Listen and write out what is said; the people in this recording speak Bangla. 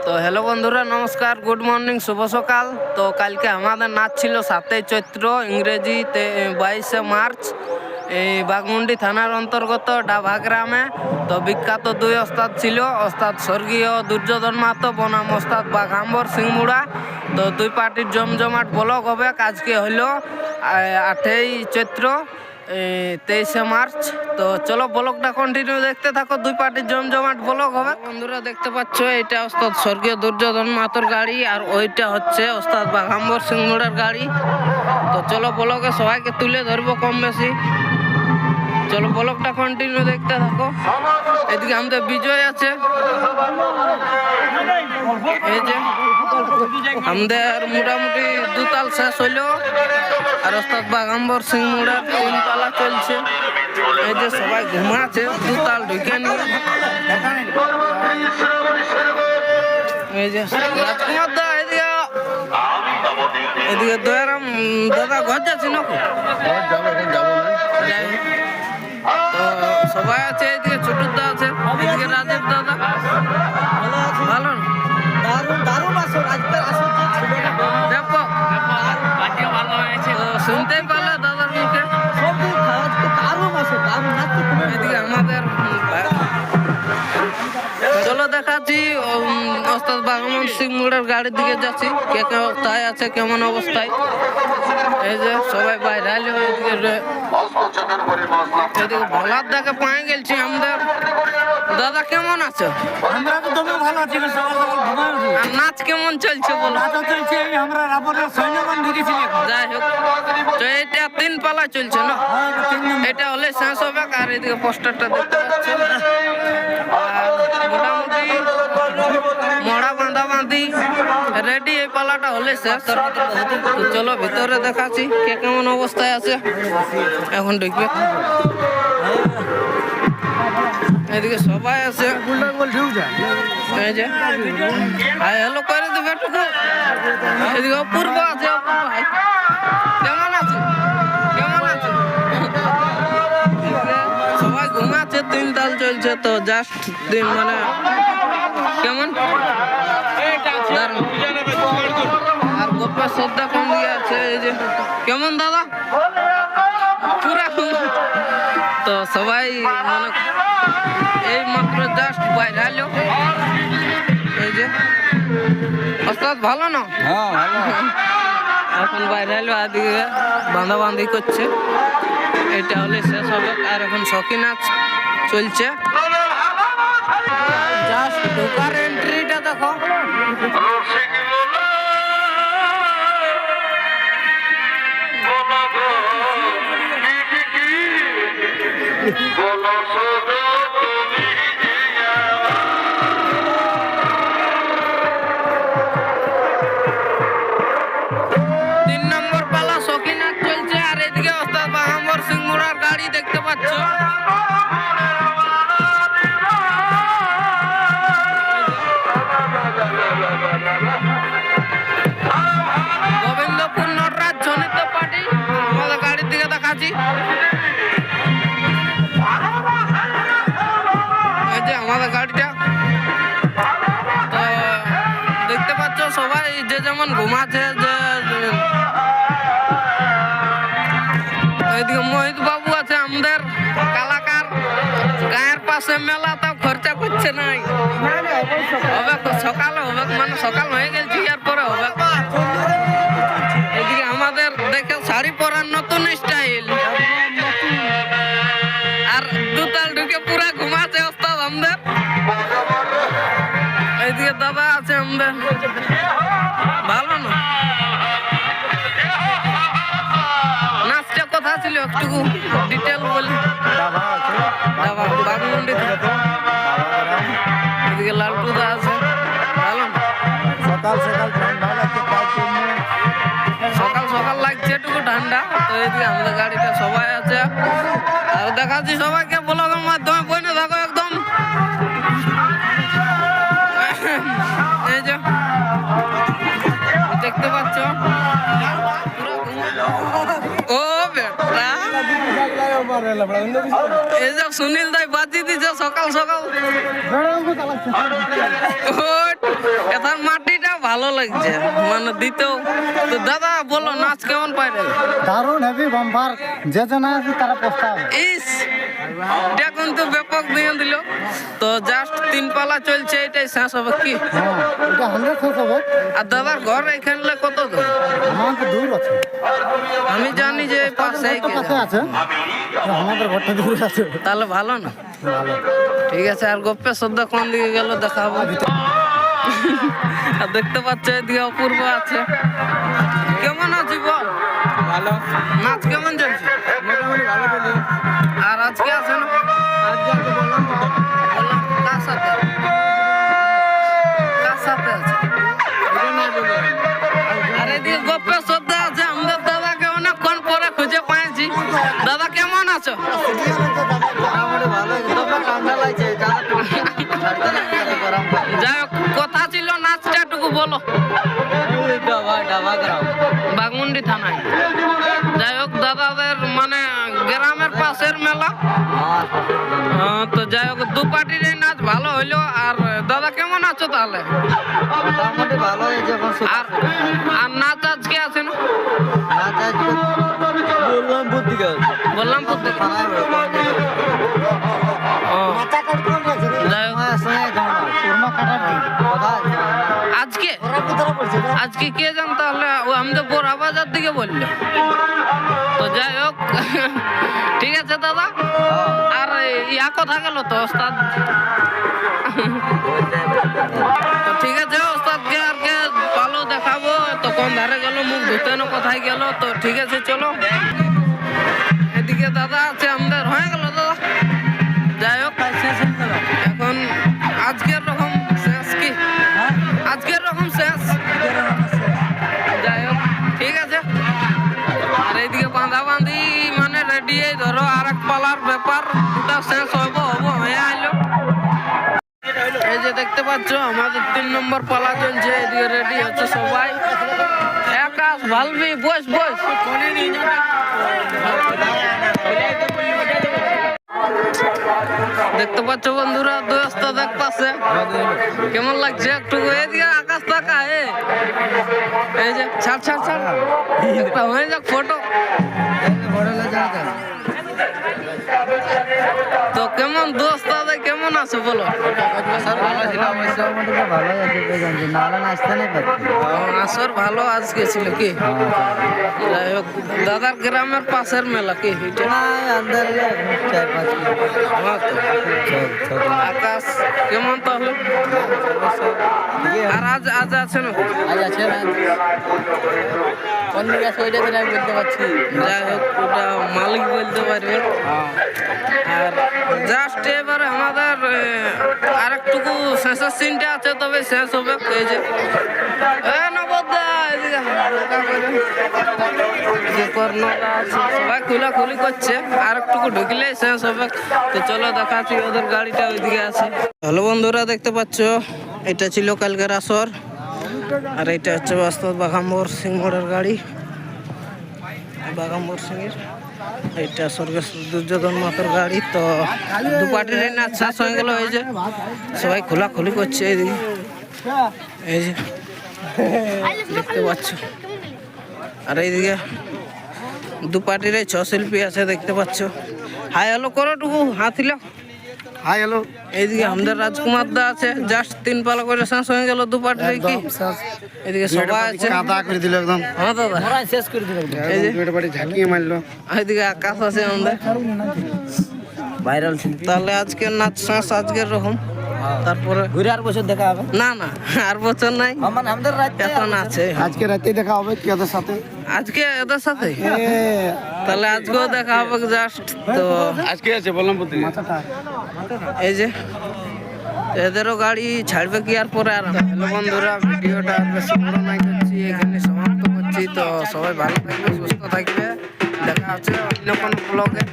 তো হ্যালো বন্ধুরা, নমস্কার, গুড মর্নিং, শুভ সকাল। তো কালকে আমাদের নাচ ছিল 7ই চৈত্র, ইংরেজিতে 22শে মার্চ, এই বাঘমুন্ডি থানার অন্তর্গত ডাভা গ্রামে। তো বিখ্যাত দুই ওস্তাদ ছিল, ওস্তাদ স্বর্গীয় দুর্যোধন মাহাতো বনাম ওস্তাদ বাঘাম্বর সিং মুড়া। তো দুই পার্টির জমজমাট ব্লগ হবে। আজকে হলো 8ই চৈত্র, 23শে মার্চ। তো চলো ব্লগটা কন্টিনিউ দেখতে থাকো, দুই পার্টির জমজমাট ব্লগ হবে। বন্ধুরা দেখতে পাচ্ছ, এটা ওস্তাদ স্বর্গীয় দুর্যোধন মাহাতোর গাড়ি, আর ওইটা হচ্ছে ওস্তাদ বাঘাম্বর সিং মুড়ার গাড়ি। তো চলো ব্লগে সবাইকে তুলে ধরবো কম বেশি। চলো ব্লগটা কন্টিনিউ দেখতে থাকো। এদিকে আমাদের বিজয় আছে, এই যে আমাদের মোটামুটি দুতাল শেষ হইলো, আর ওস্তাদ বাঘাম্বর সিং মুড়ার 3 পালা চলছে। এই যে সবাই ঘুমাচ্ছে, দুতাল ঢুকে নিয়ে। এই যে রাজকুমার দা, এদিকে দয়ারাম দাদা ঘর যাচ্ছি না, তো সবাই আছে। এদিকে ছোটুর দা আছে, এদিকে রাজীব দাদা। ভালো শুনতেই পারলে দাদার মুখে। এদিকে আমাদের চলো দেখাচ্ছি ওস্তাদ বাঘাম্বর সিং মুড়ার গাড়ির দিকে যাচ্ছি, কে কে অবস্থায় আছে, কেমন অবস্থায়। এই যে সবাই বাইরে আলো, এদিকে ভোলার দাকে পায়ে গেছি আমাদের। দাদা কেমন আছো? আমরা তো তুমি ভালো আছি, সকাল সকাল ঘুমাই উঠি। আর নাচ কেমন চলছে বলো? নাচ চলছে, আমরা রাবণের সৈন্যগণ ঢুকেছি। যাই হোক, তো এটা 3 পালা চলছে না, এটা হলে শেষ হবে। আর এদিকে পোস্টারটা দেখতে পাচ্ছ, আর মোটামুটি মড়া বাঁধা বাঁধি রেডি, এই পালাটা হলে শেষ। তো চলো ভিতরে দেখাচ্ছি কে কেমন অবস্থায় আছে। এখন ঢুকবে, এদিকে সবাই আছে। এই যে হাই হ্যালো করে দেবে টুকু। এদিকে অপূর্ব আছে, অপূর্ব ভাই কেমন আছে? কেমন আছে? সবাই ঘুমাচ্ছে, 3 তাল চলছে। তো জাস্ট দিন মানে কেমন আর গোপের শ্রদ্ধা কম দিয়ে আছে। এই যে কেমন দাদা পুরা। তো সবাই মানে এই মাত্র জাস্ট বাইরে আলো। এই যে ওস্তাদ ভালো না? এখন বাইরে আলো, আদিকে বাঁধা বাঁধি করছে। এটা হলে শেষ হবে। আর এখন শৌখিন নাচ চলছে। জাস্ট ঢোকার এন্ট্রিটা দেখো। গাড়ি দেখতে পাচ্ছ, গোবিন্দপুর নটরাজ জনিত পার্টি। আমাদের গাড়ির দিকে দেখাচ্ছি, এই যে আমাদের গাড়িটা। তো দেখতে পাচ্ছ সবাই যে যেমন ঘুমাচ্ছে। যে এদিকে মোহিত বাবু আছে আমাদের কালাকার, গায়ের পাশে মেলা, তাও খরচা করছে নাই। হবে সকালে হবে, মানে সকাল হয়ে গেছে, আর পরে হবে। এদিকে আমাদের দেখে শাড়ি পরার নতুন স্টাইল, আর দুতাল ঢুকে পুরা ঘুমাচ্ছে ওস্তাদ আমাদের। এইদিকে দাদা আছে আমাদের, ভালো না? নাচটা কথা ছিল একটু ডিটেল বলি। বাঘমুন্ডি, এদিকে লালটু দা আছে, ভালো। সকাল সকাল লাগছে একটু ঠান্ডা। তো এদিকে আমাদের গাড়িটা সবাই আছে, আর দেখাচ্ছি সবাইকে ব্লগের মাধ্যমে। বনে থাকো একদম। এই যে দেখতে পাচ্ছ, ও বেটা এই যে সুনীল দাই বাজি দিছে সকাল সকাল। এটার মাটিটা ভালো লাগছে মানে দিতেও। তো দাদা বলো নাচ কেমন পাইলে? দারুণ হেভি বাম্পার, যে জানা আছে তারা প্রস্তাব। ইস এটা কিন্তু ব্যাপক দিয়ে দিল। তো জাস্ট 3 পালা চলছে, এটাই শেষ হবে কি? হ্যাঁ, এটা 100 শেষ হবে। আর দাদার ঘর এখানে কত দূর? আমার তো দূর আছে, আমি জানি যে পাশে পাশে আছে, আমাদের ঘরটা দূর আছে। তাহলে ভালো না? ভালো। ঠিক আছে। আর গোপ্পে শ্রদ্ধা কোন দিকে গেল দেখাবো। আর দেখতে পাচ্ছ এদিকে অপূর্ব আছে। কেমন আছি বল? ভালো, নাচ কেমন চলছে? মোটামুটি ভালো চলছে। আর আজকে আছে না? আজকে আমি বললাম বললাম কার সাথে? কার সাথে আছে? এটা না বললাম। আর এদিকে গোপ্পে শ্রদ্ধা আছে। আমাদের দাদাকে অনেকক্ষণ পরে খুঁজে পেয়েছি। দাদা কেমন আছো? মোটামুটি ভালো, তবে ঠান্ডা লাগছে। যাই হোক, কথা ছিল নাচটা টুকু বলো। বাগমুন্ডি থানায়। যাই হোক দাদাদের মানে গ্রামের পাশের মেলা। তো যাই হোক দু পার্টির এই নাচ ভালো হইলো। আর দাদা কেমন আছো তাহলে? মোটামুটি ভালো হয়েছে এখন। আর আর নাচ আজকে আছে না? বললাম বুদ্ধিকা বললাম তো দেখি। ও, যাই হোক আজকে আজকে কে জান তাহলে? ও আমাদের বোরা বাজার দিকে বললো। তো যাই হোক ঠিক আছে দাদা। আর ইয়া কথা গেল তো ওস্তাদ। তো ঠিক আছে ওস্তাদকে আর কে ভালো দেখাবো। তো কোন ধারে গেল, মুখ ধুতে না কোথায় গেল। তো ঠিক আছে চলো। এদিকে দাদা আছে আমাদের, হয়ে গেল দাদা। যাই হোক এখন আজকের রকম শেষ কি? আজকের রকম শেষ। যাই হোক ঠিক আছে। আর এইদিকে বাঁধাবাঁধি মানে রেডি, এই ধরো আর এক পালার ব্যাপার, ওটা শেষ হবো হয়ে আইলো। এই যে দেখতে পাচ্ছ আমাদের 3 নম্বর পালা চলছে। এদিকে রেডি হচ্ছে সবাই। আকাশ ভালবি বস বস। দেখতে পাচ্ছ বন্ধুরা দোস্ত দেখ পাশে কেমন লাগছে একটু। এদিকে আকাশ তাকা। এই যে ছাড় ছাড় ছাড় একটা হয়ে যাক ফটো। তো কেমন দোস্ত দাদা কেমন আছে বলো? আসর ভালো আজকে ছিল কি? যাই হোক দাদার গ্রামের পাশের মেলা কি? আকাশ কেমন তাহলে? আর আজ আজ আছে না? বলতে পারছি। যাই হোক ওটা মালিক বলতে পারবে। আর জাস্ট এবারে আমাদের আর একটুকু শেষের সিনটা আছে, তবে শেষ হবে। এই যে সবাই খোলাখুলি করছে, আর একটুকু ঢুকলেই শেষ হবে। তো চলো দেখাচ্ছি ওদের গাড়িটা ওইদিকে আছে। হ্যালো বন্ধুরা দেখতে পাচ্ছ এটা ছিল কালকের আসর। আর এটা হচ্ছে বাস্তব বাঘাম্বর সিং মোড়ের গাড়ি। বাঘাম্বর সিং এর এইটা স্বর্গের দুর্যোধন মাতার গাড়ি। তো দু পার্টির নাচ শেষ হয়ে গেল। এই যে সবাই খোলাখুলি করছে এইদিকে। এই যে দেখতে পাচ্ছ। আর এইদিকে দু পার্টির 6 শিল্পী আছে দেখতে পাচ্ছ। হাই হ্যালো করো টুকু হাতিল। Hi hello. এইদিকে আমাদের রাজকুমার দা আছে। জাস্ট 3 পালা করে শেষ হয়ে গেল দু পার্টির কি? এদিকে সবাই আছে। কাদা করে দিল একদম। হ্যাঁ দাদা শেষ করে দিল। এই যে ঝাঁকিয়ে মারলো। এইদিকে আকাশ আছে আমাদের ভাইরাল শিল্পী। তাহলে আজকের নাচ শেষ আজকের রকম। তারপরে ঘুরে আর বছর দেখা হবে। না না আর বছর নাই, আমাদের রাতে এখন আছে। আজকে রাতে দেখা হবে কি ওদের সাথে? আজকে এদের সাথে তাহলে আজকেও দেখা হবে জাস্ট। তো আজকে আছে বললাম এই যে এদেরও গাড়ি ছাড়বে কি আর পরে আর। হ্যালো বন্ধুরা ভিডিওটা আর বেশি বড় নাই করছি, এখানে সমাপ্ত করছি। তো সবাই ভালো থাকবে, সুস্থ থাকবে। দেখা হচ্ছে অন্য কোনো ব্লগে।